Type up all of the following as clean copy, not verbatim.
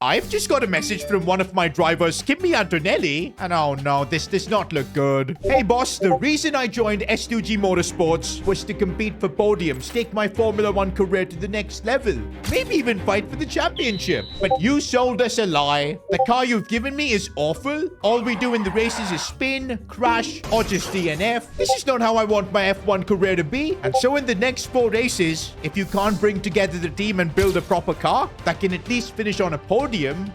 I've just got a message from one of my drivers, Kimmy Antonelli. And oh no, this does not look good. Hey boss, the reason I joined S2G Motorsports was to compete for podiums, take my Formula 1 career to the next level. Maybe even fight for the championship. But you sold us a lie. The car you've given me is awful. All we do in the races is spin, crash, or just DNF. This is not how I want my F1 career to be. And so in the next 4 races, if you can't bring together the team and build a proper car that can at least finish on a podium,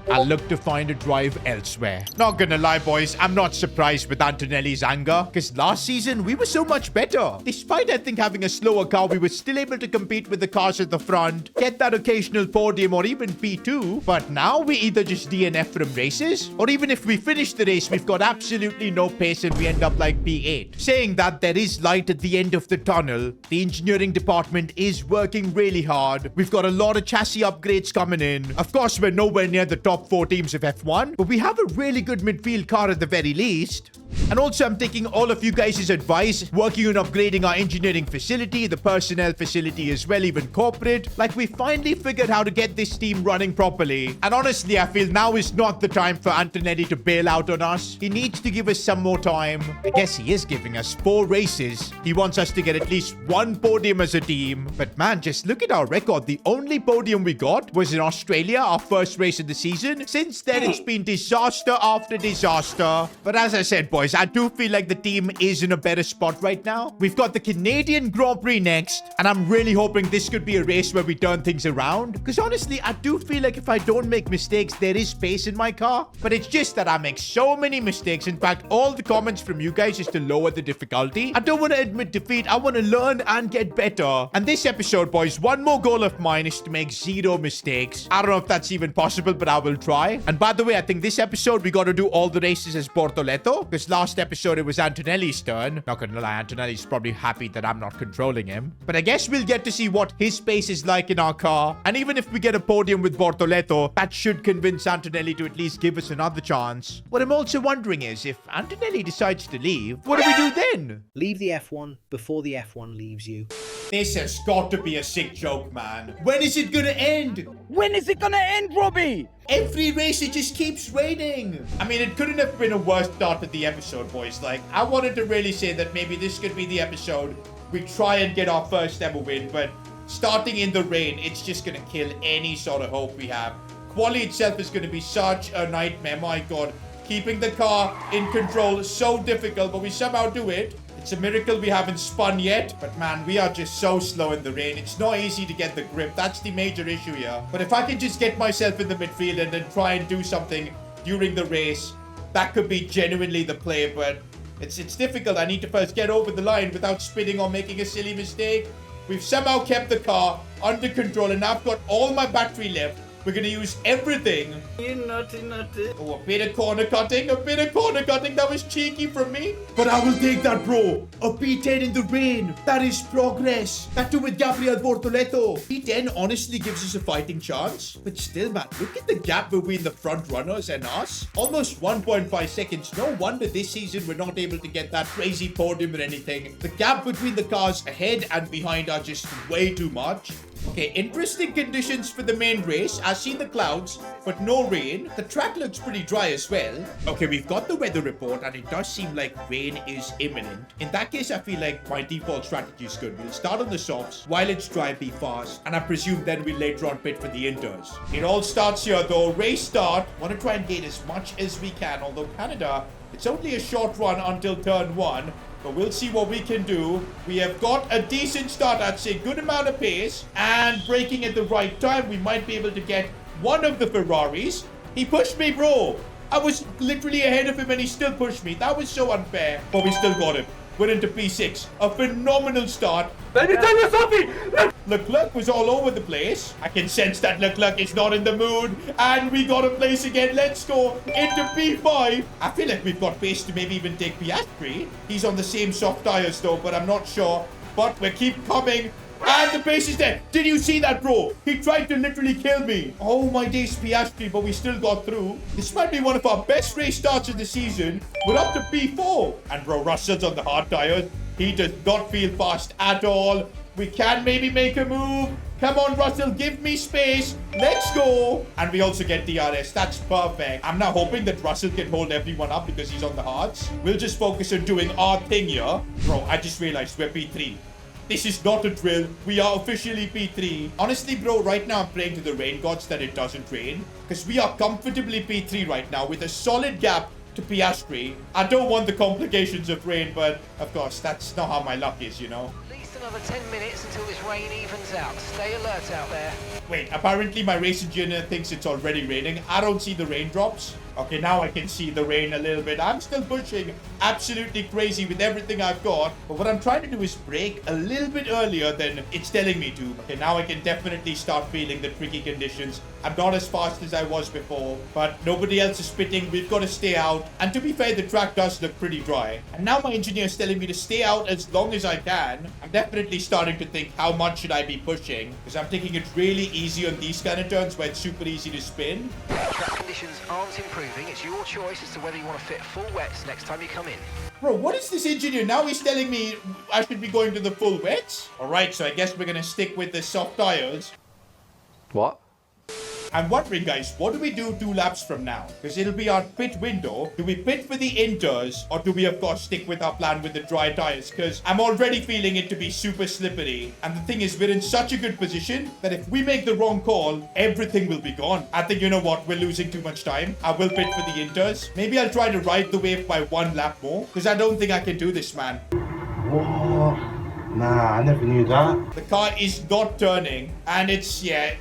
I'll look to find a drive elsewhere. Not gonna lie, boys, I'm not surprised with Antonelli's anger, because last season we were so much better. Despite, I think, having a slower car, we were still able to compete with the cars at the front, get that occasional podium or even P2, but now we either just DNF from races, or even if we finish the race, we've got absolutely no pace and we end up like P8. Saying that, there is light at the end of the tunnel. The engineering department is working really hard. We've got a lot of chassis upgrades coming in. Of course, we're nowhere near the top 4 teams of F1, but we have a really good midfield car at the very least. And also, I'm taking all of you guys' advice, working on upgrading our engineering facility, the personnel facility as well, even corporate. Like, we finally figured how to get this team running properly. And honestly, I feel now is not the time for Antonelli to bail out on us. He needs to give us some more time. I guess he is giving us 4 races. He wants us to get at least 1 podium as a team. But man, just look at our record. The only podium we got was in Australia, our first race of the season. Since then, it's been disaster after disaster. But as I said, boys, I do feel like the team is in a better spot right now. We've got the Canadian Grand Prix next, and I'm really hoping this could be a race where we turn things around. Because honestly, I do feel like if I don't make mistakes, there is space in my car. But it's just that I make so many mistakes. In fact, all the comments from you guys is to lower the difficulty. I don't want to admit defeat. I want to learn and get better. And this episode, boys, one more goal of mine is to make 0 mistakes. I don't know if that's even possible, but I will try. And by the way, I think this episode we got to do all the races as Bortoleto, because last episode it was Antonelli's turn. Not gonna lie, Antonelli's probably happy that I'm not controlling him. But I guess we'll get to see what his pace is like in our car. And even if we get a podium with Bortoleto, that should convince Antonelli to at least give us another chance. What I'm also wondering is, if Antonelli decides to leave, what do we do then? Leave the F1 before the F1 leaves you. This has got to be a sick joke, man. When is it gonna end? When is it gonna end, Robbie? Every race, it just keeps raining. I mean, it couldn't have been a worse start to the episode, boys. Like, I wanted to really say that maybe this could be the episode we try and get our first ever win, but starting in the rain, it's just gonna kill any sort of hope we have. Quali itself is gonna be such a nightmare, my god. Keeping the car in control is so difficult, but we somehow do it. It's a miracle we haven't spun yet, but man, we are just so slow in the rain. It's not easy to get the grip. That's the major issue here. But if I can just get myself in the midfield and then try and do something during the race, that could be genuinely the play, but it's difficult. I need to first get over the line without spinning or making a silly mistake. We've somehow kept the car under control, and now I've got all my battery left. We're going to use everything. You naughty. Oh, a bit of corner cutting. That was cheeky from me. But I will take that, bro. A P10 in the rain. That is progress. That too with Gabriel Bortoleto. P10 honestly gives us a fighting chance. But still, man, look at the gap between the front runners and us. Almost 1.5 seconds. No wonder this season we're not able to get that crazy podium or anything. The gap between the cars ahead and behind are just way too much. Okay, interesting conditions for the main race. I've seen the clouds, but no rain. The track looks pretty dry as well. Okay, we've got the weather report, and it does seem like rain is imminent. In that case, I feel like my default strategy is good. We'll start on the softs, while it's dry, be fast, and I presume then we'll later on pit for the inters. It all starts here, though. Race start. Want to try and gain as much as we can, although Canada, it's only a short run until turn 1. But we'll see what we can do. We have got a decent start, I'd say. Good amount of pace. And braking at the right time, we might be able to get one of the Ferraris. He pushed me, bro. I was literally ahead of him and he still pushed me. That was so unfair. But we still got him. We're into P6. A phenomenal start. Let me tell you something! Leclerc was all over the place. I can sense that Leclerc is not in the mood. And we got a place again. Let's go into P5. I feel like we've got pace to maybe even take Piastri. He's on the same soft tires though, but I'm not sure. But we keep coming. And the pace is there. Did you see that, bro? He tried to literally kill me. Oh my days, Piastri, but we still got through. This might be one of our best race starts of the season. We're up to P4. And bro, Russell's on the hard tires. He does not feel fast at all. We can maybe make a move. Come on, Russell, give me space. Let's go. And we also get DRS. That's perfect. I'm now hoping that Russell can hold everyone up because he's on the hards. We'll just focus on doing our thing here. Bro, I just realized we're P3. This is not a drill. We are officially P3. Honestly, bro, right now I'm praying to the rain gods that it doesn't rain. Because we are comfortably P3 right now with a solid gap to Piastri. I don't want the complications of rain, but of course, that's not how my luck is, you know. Another 10 minutes until this rain evens out. Stay alert out there. Wait, apparently my race engineer thinks it's already raining. I don't see the raindrops. Okay, now I can see the rain a little bit. I'm still pushing absolutely crazy with everything I've got. But what I'm trying to do is brake a little bit earlier than it's telling me to. Okay, now I can definitely start feeling the tricky conditions. I'm not as fast as I was before, but nobody else is spitting. We've got to stay out. And to be fair, the track does look pretty dry. And now my engineer is telling me to stay out as long as I can. I'm definitely starting to think, how much should I be pushing? Because I'm taking it really easy on these kind of turns where it's super easy to spin. Track conditions aren't improving. It's your choice as to whether you want to fit full wets next time you come in. Bro, what is this engineer? Now he's telling me I should be going to the full wets? Alright, so I guess we're going to stick with the soft tires. What? I'm wondering, guys, what do we do 2 laps from now? Because it'll be our pit window. Do we pit for the inters? Or do we, of course, stick with our plan with the dry tires? Because I'm already feeling it to be super slippery. And the thing is, we're in such a good position that if we make the wrong call, everything will be gone. I think, you know what? We're losing too much time. I will pit for the inters. Maybe I'll try to ride the wave by 1 lap more. Because I don't think I can do this, man. What? Nah, I never knew that. The car is not turning. And it's, yeah...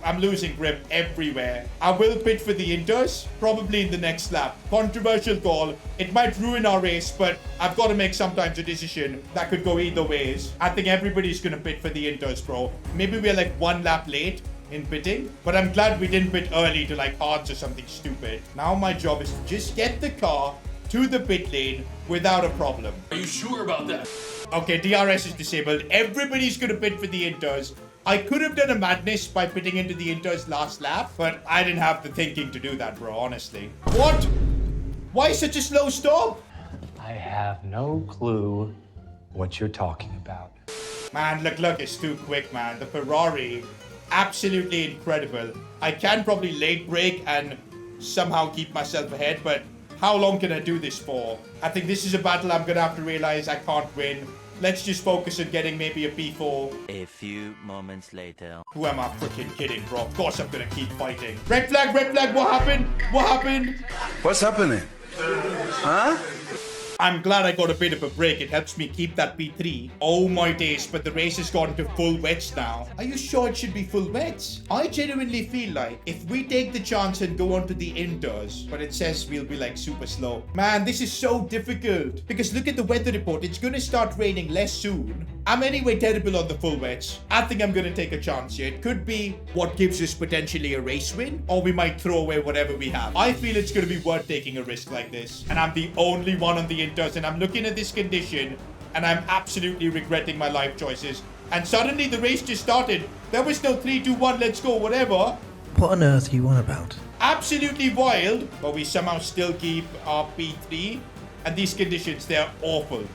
I'm losing grip everywhere. I will pit for the inters, probably in the next lap. Controversial call. It might ruin our race, but I've got to make sometimes a decision that could go either ways. I think everybody's going to pit for the inters, bro. Maybe we're like 1 lap late in pitting, but I'm glad we didn't pit early to like hards or something stupid. Now my job is to just get the car to the pit lane without a problem. Are you sure about that? Okay, DRS is disabled. Everybody's going to pit for the inters. I could have done a madness by pitting into the inters last lap, but I didn't have the thinking to do that, bro, honestly. What? Why such a slow stop? I have no clue what you're talking about. Man, look, it's too quick, man. The Ferrari, absolutely incredible. I can probably late brake and somehow keep myself ahead, but how long can I do this for? I think this is a battle I'm gonna have to realize I can't win. Let's just focus on getting maybe a P4. A few moments later. Who am I freaking kidding, bro? Of course I'm gonna keep fighting. Red flag, what happened? What happened? What's happening? Huh? I'm glad I got a bit of a break. It helps me keep that P3. Oh my days, but the race has gone to full wets now. Are you sure it should be full wets? I genuinely feel like if we take the chance and go on to the inters, but it says we'll be like super slow. Man, this is so difficult. Because look at the weather report. It's gonna start raining less soon. I'm anyway terrible on the full wets. I think I'm gonna take a chance here. It could be what gives us potentially a race win, or we might throw away whatever we have. I feel it's gonna be worth taking a risk like this. And I'm the only one on the inters, and I'm looking at this condition, and I'm absolutely regretting my life choices. And suddenly the race just started. There was no 3, 2, 1, let's go, whatever. What on earth are you on about? Absolutely wild, but we somehow still keep our P3. And these conditions, they're awful.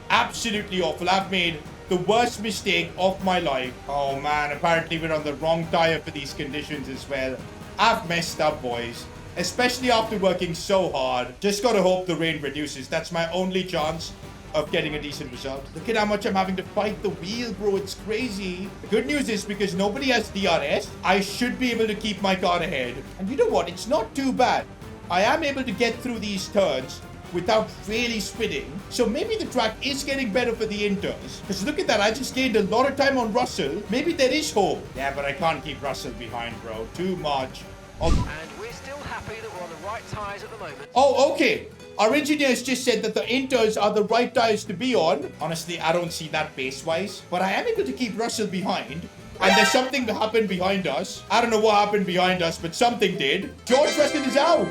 Absolutely awful. I've made the worst mistake of my life. Oh man, apparently we're on the wrong tire for these conditions as well. I've messed up, boys. Especially after working so hard. Just gotta hope the rain reduces. That's my only chance of getting a decent result. Look at how much I'm having to fight the wheel, bro. It's crazy. The good news is because nobody has DRS, I should be able to keep my car ahead. And you know what? It's not too bad. I am able to get through these turns without really spinning. So maybe the track is getting better for the inters. Because look at that, I just gained a lot of time on Russell. Maybe there is hope. Yeah, but I can't keep Russell behind, bro. Too much. And we're still happy that we're on the right tyres at the moment. Oh, okay. Our engineers just said that the inters are the right tires to be on. Honestly, I don't see that pace-wise. But I am able to keep Russell behind. And there's something that happened behind us. I don't know what happened behind us, but something did. George Russell is out.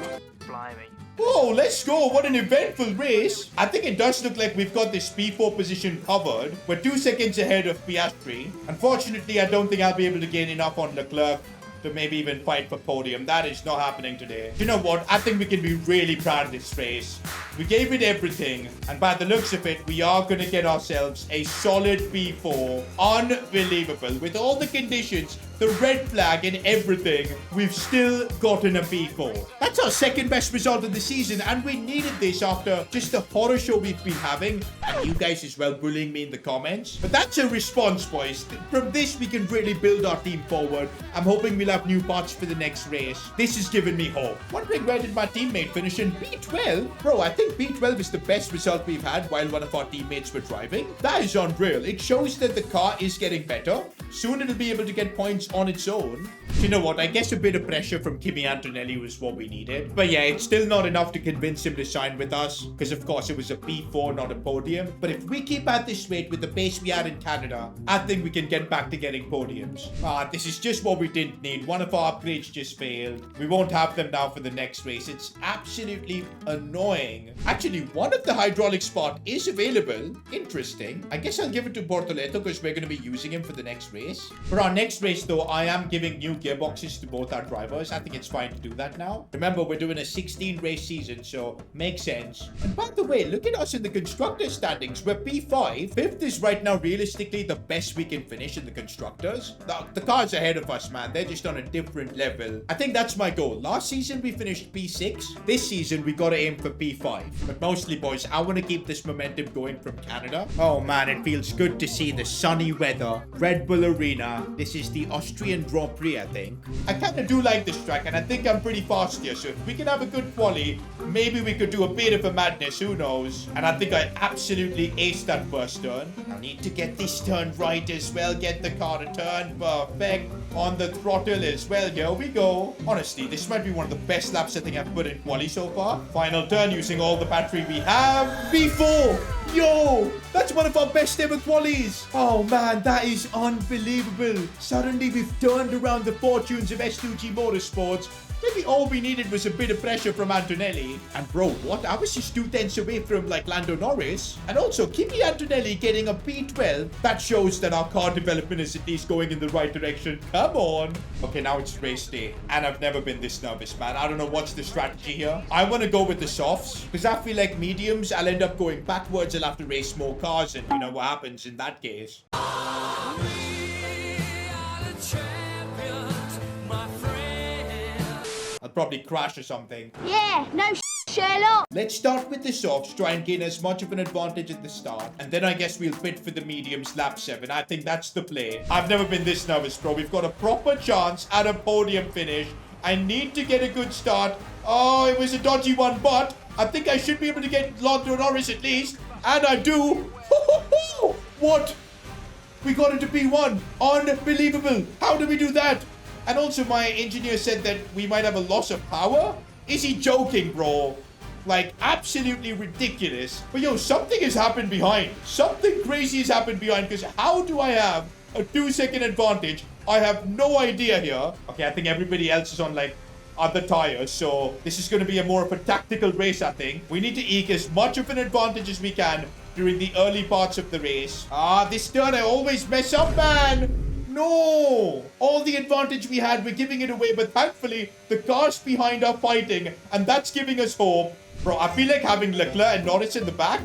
Blimey. Whoa, let's go. What an eventful race. I think it does look like we've got this P4 position covered. We're 2 seconds ahead of Piastri. Unfortunately, I don't think I'll be able to gain enough on Leclerc to maybe even fight for podium. That is not happening today. You know what? I think we can be really proud of this race. We gave it everything. And by the looks of it, we are going to get ourselves a solid P4. Unbelievable. With all the conditions, the red flag and everything, we've still gotten a P4. That's our second best result of the season, and we needed this after just the horror show we've been having. And you guys as well bullying me in the comments. But that's a response, boys. From this, we can really build our team forward. I'm hoping we'll have new parts for the next race. This has given me hope. Wondering where did my teammate finish in P12? Bro, I think P12 is the best result we've had while one of our teammates were driving. That is unreal. It shows that the car is getting better. Soon it'll be able to get points on its own. You know what? I guess a bit of pressure from Kimi Antonelli was what we needed. But yeah, it's still not enough to convince him to sign with us. Because of course it was a P4, not a podium. But if we keep at this rate with the pace we had in Canada, I think we can get back to getting podiums. This is just what we didn't need. One of our upgrades just failed. We won't have them now for the next race. It's absolutely annoying. Actually, one of the hydraulic spot is available. Interesting. I guess I'll give it to Bortoleto because we're going to be using him for the next race. For our next race though, I am giving new gearboxes to both our drivers. I think it's fine to do that now. Remember, we're doing a 16 race season, so makes sense. And by the way, look at us in the constructors standings. We're P5. Fifth is right now realistically the best we can finish in the constructors. The cars ahead of us, man. They're just on a different level. I think that's my goal. Last season we finished P6. This season we gotta aim for P5. But mostly, boys, I want to keep this momentum going from Canada. Oh man, it feels good to see the sunny weather. Red Bull Arena. This is the Austrian Grand Prix, I think. I kind of do like this track, and I think I'm pretty fast here. So if we can have a good quali, maybe we could do a bit of a madness. Who knows? And I think I absolutely aced that first turn. I need to get this turn right as well. Get the car to turn perfect on the throttle as well. Here we go. Honestly, this might be one of the best laps I think I've put in quali so far. Final turn using all the battery we have. V4. Yo, that's one of our best ever qualies. Oh man, that is unbelievable. Suddenly we've turned around the fortunes of S2G Motorsports. Maybe all we needed was a bit of pressure from Antonelli. And bro, what? I was just 2/10 away from like Lando Norris. And also, Kimi Antonelli getting a P12. That shows that our car development is at least going in the right direction. Come on. Okay, now it's race day. And I've never been this nervous, man. I don't know what's the strategy here. I want to go with the softs. Because I feel like mediums, I'll end up going backwards. I'll have to race more cars. And you know what happens in that case. I'll probably crash or something. Yeah, no Sherlock. Let's start with the softs, try and gain as much of an advantage at the start. And then I guess we'll fit for the mediums lap 7. I think that's the play. I've never been this nervous, bro. We've got a proper chance at a podium finish. I need to get a good start. Oh, it was a dodgy one, but I think I should be able to get Lando Norris at least. And I do. What? We got it to P1. Unbelievable. How did we do that? And also my engineer said that we might have a loss of power. Is he joking, bro? Like, absolutely ridiculous. But yo, something has happened behind. Something crazy has happened behind. Because how do I have a 2-second advantage? I have no idea here. Okay, I think everybody else is on like other tires. So this is going to be a more of a tactical race, I think. We need to eke as much of an advantage as we can during the early parts of the race. This turn I always mess up, man. No! All the advantage we had, we're giving it away. But thankfully, the cars behind are fighting. And that's giving us hope. Bro, I feel like having Leclerc and Norris in the back,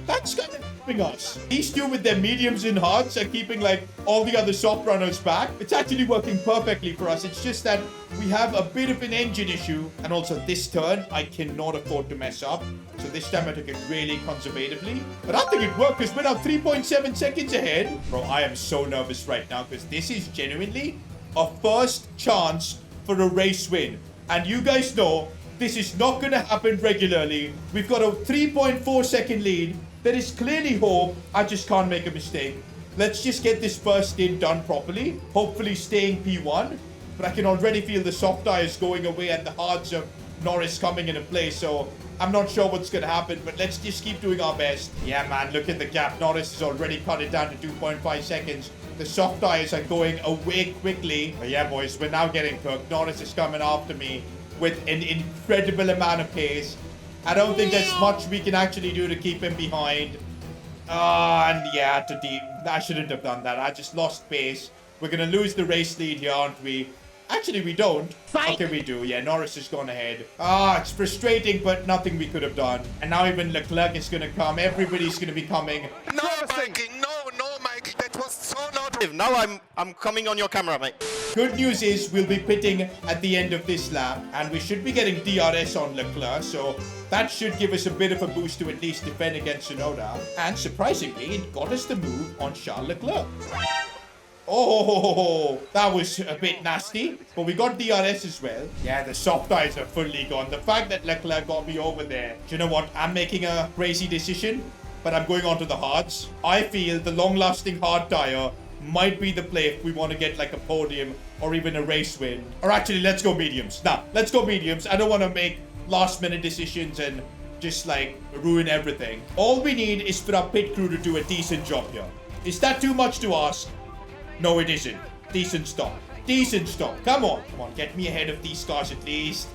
that's kind of helping us. These two with their mediums and hards are keeping like all the other soft runners back. It's actually working perfectly for us. It's just that we have a bit of an engine issue. And also this turn, I cannot afford to mess up. So this time I took it really conservatively. But I think it worked because we're now 3.7 seconds ahead. Bro, I am so nervous right now because this is genuinely a first chance for a race win. And you guys know this is not going to happen regularly. We've got a 3.4 second lead. There is clearly hope. I just can't make a mistake. Let's just get this first stint done properly. Hopefully staying P1. But I can already feel the soft tires going away and the hards of Norris coming into play. So I'm not sure what's going to happen. But let's just keep doing our best. Yeah, man, look at the gap. Norris has already cut it down to 2.5 seconds. The soft tires are going away quickly. But yeah, boys, we're now getting cooked. Norris is coming after me with an incredible amount of pace. I don't think there's much we can actually do to keep him behind. And yeah, I shouldn't have done that. I just lost pace. We're going to lose the race lead here, aren't we? Actually, we don't. Okay, we do. Yeah, Norris has gone ahead. Ah, it's frustrating, but nothing we could have done. And now even Leclerc is going to come. Everybody's going to be coming. No, Mikey. No, Mike. That was so not. Now I'm coming on your camera, mate. Good news is we'll be pitting at the end of this lap, and we should be getting DRS on Leclerc, so that should give us a bit of a boost to at least defend against Tsunoda. And surprisingly, it got us the move on Charles Leclerc. Oh, that was a bit nasty, but we got DRS as well. Yeah, the soft tires are fully gone. The fact that Leclerc got me over there. Do you know what? I'm making a crazy decision, but I'm going on to the hards. I feel the long-lasting hard tire might be the play if we want to get like a podium or even a race win. Or actually, let's go mediums. Nah, let's go mediums. I don't want to make last-minute decisions and just like ruin everything. All we need is for our pit crew to do a decent job here. Is that too much to ask? No, it isn't. Decent stop. Decent stop. Come on. Come on, get me ahead of these cars at least.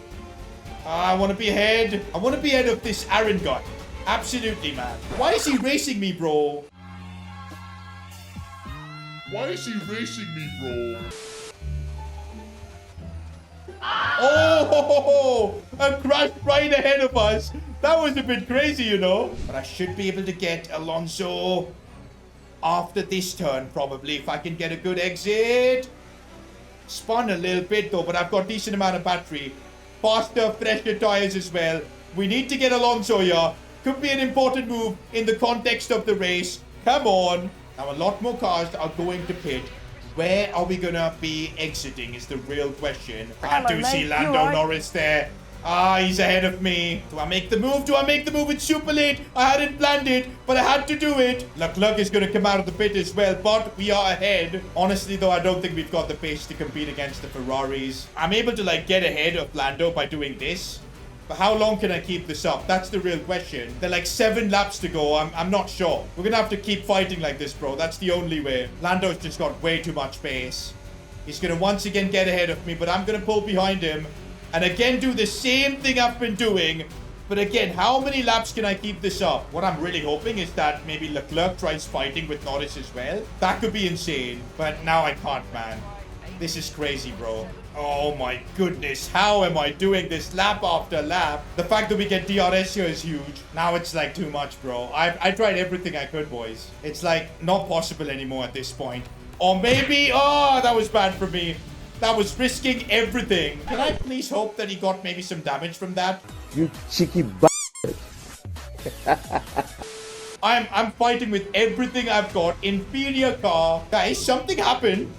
I want to be ahead. I want to be ahead of this Aaron guy. Absolutely, man. Why is he racing me, bro? Why is he racing me, bro? Oh, a crash right ahead of us. That was a bit crazy, you know. But I should be able to get Alonso after this turn, probably, if I can get a good exit. Spun a little bit, though, but I've got decent amount of battery. Faster, fresher tires as well. We need to get Alonso here. Could be an important move in the context of the race. Come on. Now, a lot more cars are going to pit. Where are we going to be exiting is the real question. I do see Lando Norris there. Ah, he's ahead of me. Do I make the move? Do I make the move? It's super late. I hadn't planned it, but I had to do it. Leclerc is going to come out of the pit as well, but we are ahead. Honestly, though, I don't think we've got the pace to compete against the Ferraris. I'm able to, like, get ahead of Lando by doing this. But how long can I keep this up? That's the real question. There are like 7 laps to go. I'm not sure. We're going to have to keep fighting like this, bro. That's the only way. Lando's just got way too much pace. He's going to once again get ahead of me, but I'm going to pull behind him. And again, do the same thing I've been doing. But again, how many laps can I keep this up? What I'm really hoping is that maybe Leclerc tries fighting with Norris as well. That could be insane. But now I can't, man. This is crazy, bro. Oh my goodness. How am I doing this lap after lap? The fact that we get DRS here is huge. Now it's like too much, bro. I tried everything I could, boys. It's like not possible anymore at this point. Or maybe... Oh, that was bad for me. That was risking everything. Can I please hope that he got maybe some damage from that? You cheeky bastard. I'm fighting with everything I've got. Inferior car. Guys, something happened.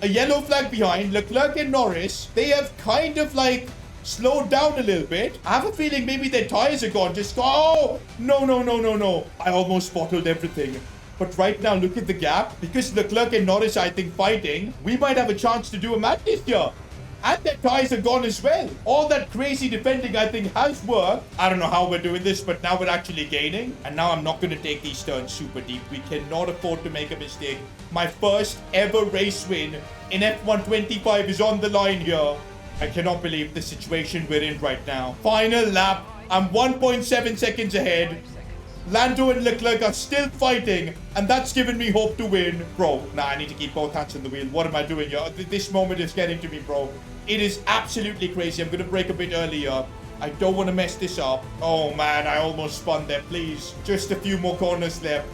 A yellow flag behind. Leclerc and Norris, they have kind of like slowed down a little bit. I have a feeling maybe their tires are gone. Just go. Oh, no. I almost bottled everything. But right now, look at the gap. Because Leclerc and Norris are, I think, fighting, we might have a chance to do a madness here. And their tires are gone as well. All that crazy defending, I think, has worked. I don't know how we're doing this, but now we're actually gaining. And now I'm not going to take these turns super deep. We cannot afford to make a mistake. My first ever race win in F1 25 is on the line here. I cannot believe the situation we're in right now. Final lap. I'm 1.7 seconds ahead. Lando and Leclerc are still fighting, and that's given me hope to win. Bro, nah, I need to keep both hands on the wheel. What am I doing here? This moment is getting to me, bro. It is absolutely crazy. I'm going to brake a bit earlier. I don't want to mess this up. Oh, man, I almost spun there. Please, just a few more corners left.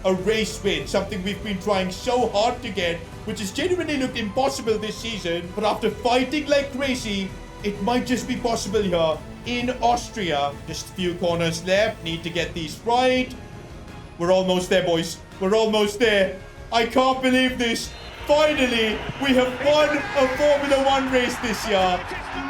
A race win, something we've been trying so hard to get, which has genuinely looked impossible this season. But after fighting like crazy, it might just be possible here in Austria. Just a few corners left. Need to get these right. We're almost there, boys. We're almost there. I can't believe this. Finally, we have won a Formula 1 race this year.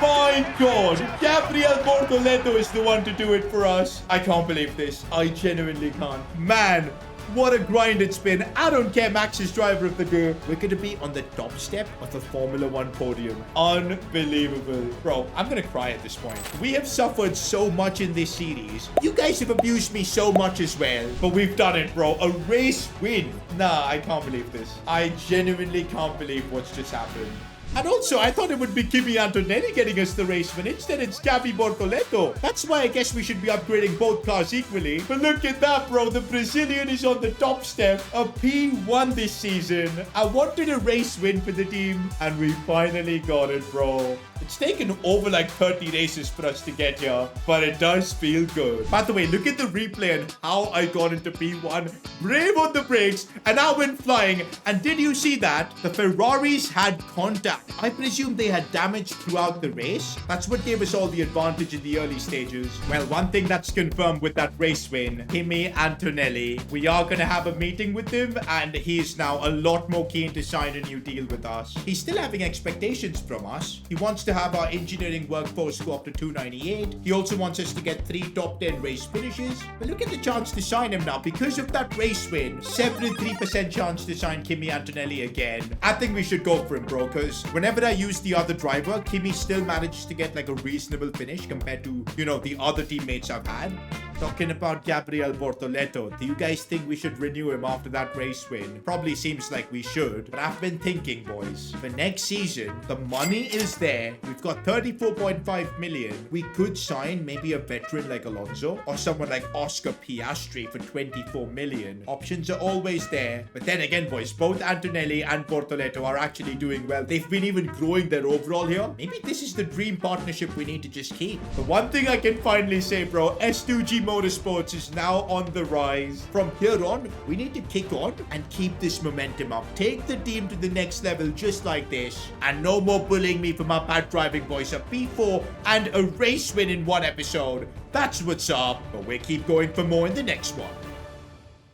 My God. Gabriel Bortoleto is the one to do it for us. I can't believe this. I genuinely can't. Man, what a grind it's been. I don't care, Max is driver of the day. We're going to be on the top step of the Formula 1 podium. Unbelievable. Bro, I'm going to cry at this point. We have suffered so much in this series. You guys have abused me so much as well. But we've done it, bro. A race win. Nah, I can't believe this. I genuinely can't believe what's just happened. And also, I thought it would be Kimi Antonelli getting us the race win. Instead, it's Gabi Bortoleto. That's why I guess we should be upgrading both cars equally. But look at that, bro. The Brazilian is on the top step. A P1 this season. I wanted a race win for the team, and we finally got it, bro. It's taken over like 30 races for us to get here, but it does feel good. By the way, look at the replay and how I got into P1. Brave on the brakes, and I went flying. And did you see that? The Ferraris had contact. I presume they had damage throughout the race. That's what gave us all the advantage in the early stages. Well, one thing that's confirmed with that race win, Kimi Antonelli. We are going to have a meeting with him, and he's now a lot more keen to sign a new deal with us. He's still having expectations from us. He wants to have our engineering workforce go up to 298. He also wants us to get 3 top 10 race finishes. But look at the chance to sign him now because of that race win. 73% chance to sign Kimi Antonelli again. I think we should go for him, bro, because whenever I use the other driver, Kimi still managed to get like a reasonable finish compared to, you know, the other teammates I've had. Talking about Gabriel Bortoleto, do you guys think we should renew him after that race win? Probably seems like we should, but I've been thinking, boys. For next season, the money is there. We've got 34.5 million. We could sign maybe a veteran like Alonso or someone like Oscar Piastri for 24 million. Options are always there. But then again, boys, both Antonelli and Bortoleto are actually doing well. They've been even growing their overall here. Maybe this is the dream partnership we need to just keep. But one thing I can finally say, bro, S2G Motorsports is now on the rise. From here on, we need to kick on and keep this momentum up. Take the team to the next level just like this. And no more bullying me for my bad driving, boys. A P4 and a race win in one episode. That's what's up. But we'll keep going for more in the next one.